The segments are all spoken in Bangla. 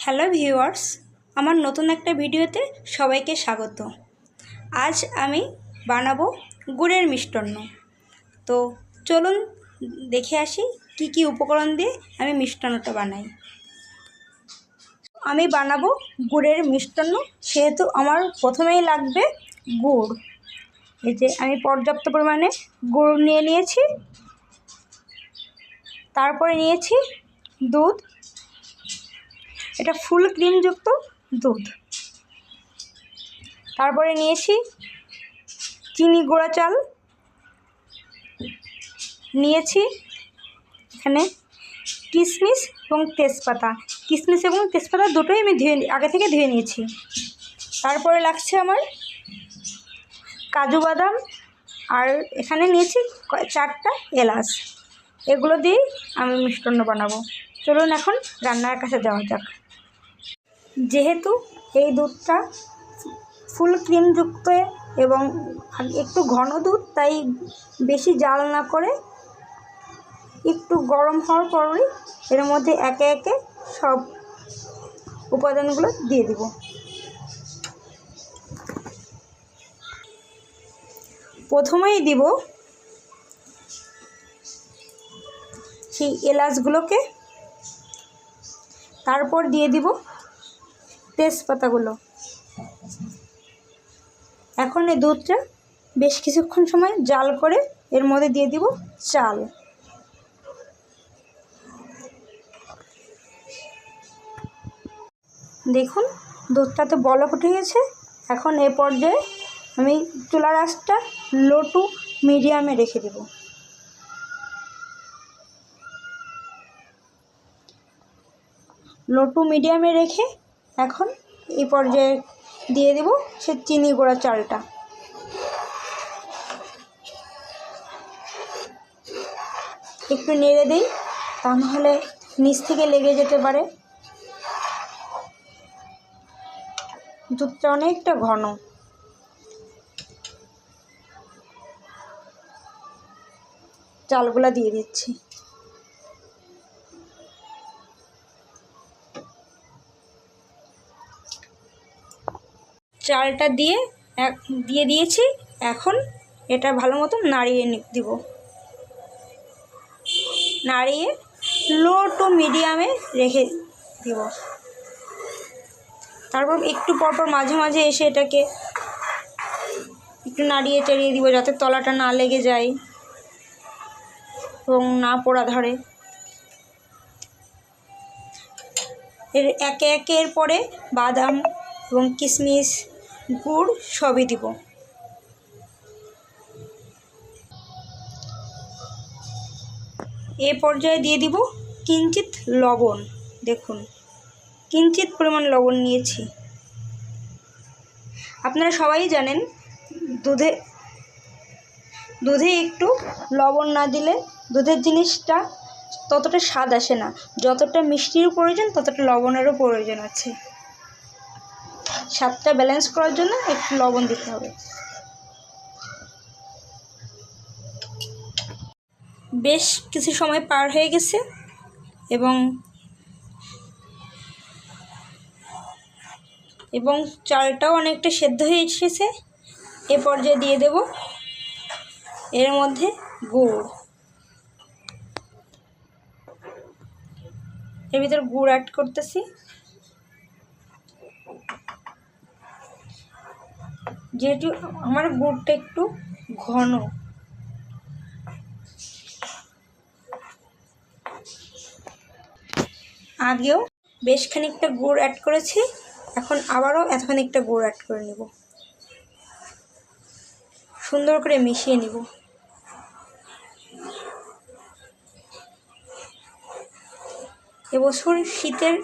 হ্যালো ভিউয়ার্স, আমার নতুন একটা ভিডিওতে সবাইকে স্বাগত। আজ আমি বানাবো গুড়ের মিষ্টান্ন। তো চলুন দেখে আসি কি কি উপকরণ দিয়ে আমি মিষ্টান্নটা বানাই। আমি বানাবো গুড়ের মিষ্টান্ন, সেহেতু আমার প্রথমেই লাগবে গুড়। এই যে আমি পর্যাপ্ত পরিমাণে গুড় নিয়ে নিয়েছি। তারপরে নিয়েছি দুধ, এটা ফুল ক্রিমযুক্ত দুধ। তারপরে নিয়েছি চিনি গুঁড়া চাল, নিয়েছি এখানে কিশমিশ এবং তেজপাতা। কিশমিশ এবং তেজপাতা দুটোই আমি আগে থেকে ধুয়ে নিয়েছি। তারপরে লাগছে আমার কাজু বাদাম, আর এখানে নিয়েছি 4টা এলাচ। এগুলো দিয়েই আমি মিষ্টান্ন বানাবো। চলুন এখন রান্নার কাছে যাওয়া যাক। যেহেতু এই দুধটা ফুল ক্রিমযুক্ত এবং একটু ঘন দুধ, তাই বেশি জাল না করে একটু গরম হওয়ার পরই এর মধ্যে একে একে সব উপাদানগুলো দিয়ে দিব। প্রথমেই দিব সেই এলাচগুলোকে, তারপর দিয়ে দিব তেজপাতাগুলো। এখন এই দুধটা বেশ কিছুক্ষণ সময় জাল করে এর মধ্যে দিয়ে দিব চাল। দেখুন দুধটা তো বলক উঠে গেছে। এখন এ পর্যায়ে আমি চুলার আঁচটা লো টু মিডিয়ামে রেখে দেব। লো টু মিডিয়ামে রেখে এখন এই পর্যায়ে দিয়ে দেব সে চিনি গুঁড়া চালটা। একটু নেড়ে দিই, তা নাহলে নিচ থেকে লেগে যেতে পারে। দুধটা অনেকটা ঘন। চালগুলা দিয়ে দিচ্ছি। চালটা দিয়ে দিয়েছি। এখন এটা ভালো মতো নাড়িয়ে দিব। নাড়িয়ে লো টু মিডিয়ামে রেখে দিব। তারপর একটু পরপর মাঝে মাঝে এসে এটাকে একটু নাড়িয়ে চাড়িয়ে দিব, যাতে তলাটা না লেগে যায় এবং না পোড়া ধরে। একে একে এর পরে বাদাম এবং কিশমিশ, গুড় সবই দিব। এ পর্যায়ে দিয়ে দিব কিঞ্চিত লবণ। দেখুন কিঞ্চিত পরিমাণ লবণ নিয়েছি। আপনারা সবাই জানেন দুধে একটু লবণ না দিলে দুধের জিনিসটা ততটা স্বাদ আসে না। যতটা মিষ্টির প্রয়োজন ততটা লবণেরও প্রয়োজন আছে। স্বাদটা ব্যালেন্স করার জন্য একটু লবণ দিতে হবে। বেশ কিছু সময় পার হয়ে গেছে এবং চালটাও অনেকটা সেদ্ধ হয়ে এসেছে। এ পর্যায়ে দিয়ে দেব এর মধ্যে গুড়। এর ভিতর গুড় অ্যাড করতেছি। যেহেতু আমার গুড়টা একটু ঘন, আগেও বেশ খানিকটা গুড় অ্যাড করেছি, এখন আবারও এত খানিকটা গুড় অ্যাড করে নেব। সুন্দর করে মিশিয়ে নেব। এবছর শীতের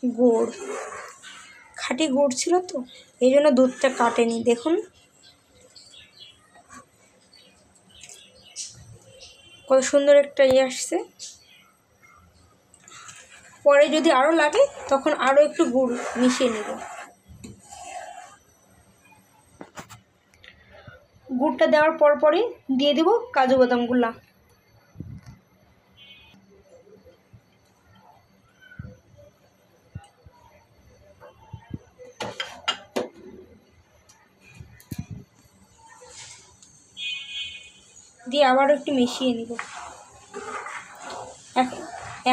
গুড়, খাঁটি গুড় ছিল তো, এই জন্য দুধটা কাটেনি। দেখুন কত সুন্দর একটা আসছে। পরে যদি আরও লাগে তখন আরও একটু গুড় মিশিয়ে নেব। গুড়টা দেওয়ার পরই দিয়ে দেব কাজু বাদামগুলা। দিয়ে আবারও একটু মিশিয়ে নিব।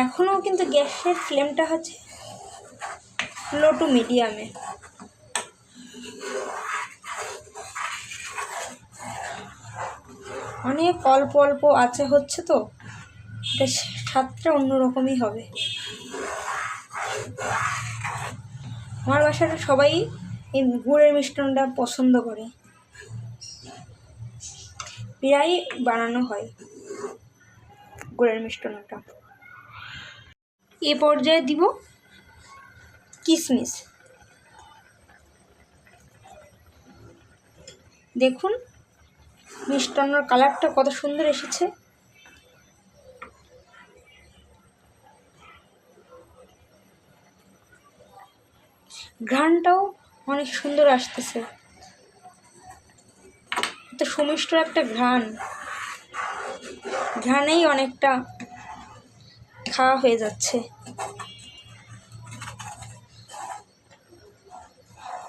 এখনও কিন্তু গ্যাসের ফ্লেমটা হচ্ছে লো টু মিডিয়ামে। অনেক অল্প অল্প আঁচে হচ্ছে তো, এটা স্বাদটা অন্যরকমই হবে। আমার বাসার সবাই এই গুড়ের মিষ্টান্নটা পছন্দ করে, প্রায় বানানো হয় গুড়ের মিষ্টান্নটা। এ পর্যায়ে দিব কিশমিশ। দেখুন মিষ্টান্নর কালারটা কত সুন্দর এসেছে। ঘ্রাণটাও অনেক সুন্দর আসতেছে, এত সুমিষ্ট একটা ঘ্রাণেই অনেকটা খাওয়া হয়ে যাচ্ছে।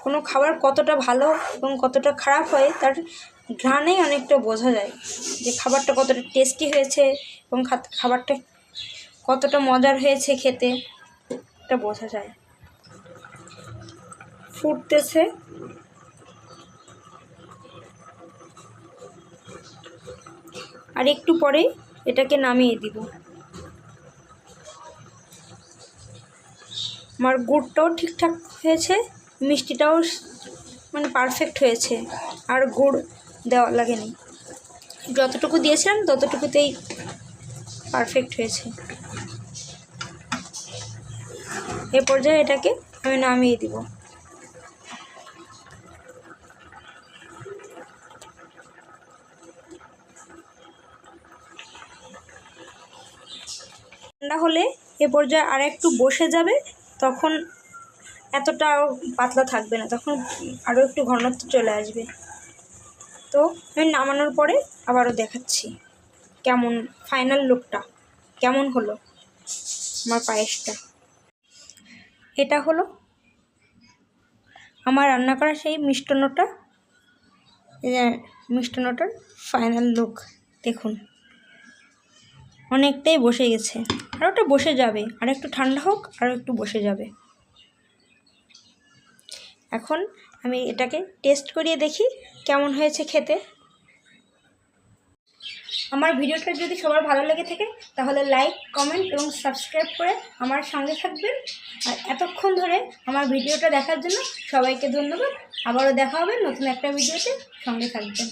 কোনো খাবার কতটা ভালো এবং কতটা খারাপ হয় তার ঘ্রাণেই অনেকটা বোঝা যায়, যে খাবারটা কতটা টেস্টি হয়েছে এবং খাবারটা কতটা মজার হয়েছে খেতে, এটা বোঝা যায়। ফুটতেছে, আর একটু পরে এটাকে নামিয়ে দিব। আমার গুড়টাও ঠিকঠাক হয়েছে, মিষ্টিটাও মানে পারফেক্ট হয়েছে, আর গুড় দেওয়া লাগেনি। যতটুকু দিয়েছিলাম ততটুকুতেই পারফেক্ট হয়েছে। এ পর্যায়ে এটাকে আমি নামিয়ে দিব। ঠান্ডা হলে এ পর্যায়ে আর একটু বসে যাবে, তখন এতটা পাতলা থাকবে না, তখন আরও একটু ঘনত্ব চলে আসবে। তো আমি নামানোর পরে আবারও দেখাচ্ছি কেমন ফাইনাল লুকটা কেমন হলো আমার পায়েসটা। এটা হলো আমার রান্না করা সেই মিষ্টান্নটার ফাইনাল লুক। দেখুন অনেকটাই বসে গেছে, আর ওটা বসে যাবে, আর একটু ঠান্ডা হোক আর একটু বসে যাবে। এখন আমি এটাকে টেস্ট করিয়ে দেখি কেমন হয়েছে খেতে। আমার ভিডিওটা যদি সবার ভালো লেগে থাকে তাহলে লাইক, কমেন্ট এবং সাবস্ক্রাইব করে আমার সঙ্গে থাকবেন। আর এতক্ষণ ধরে আমার ভিডিওটা দেখার জন্য সবাইকে ধন্যবাদ। আবারও দেখা হবে নতুন একটা ভিডিওতে, সঙ্গে থাকবেন।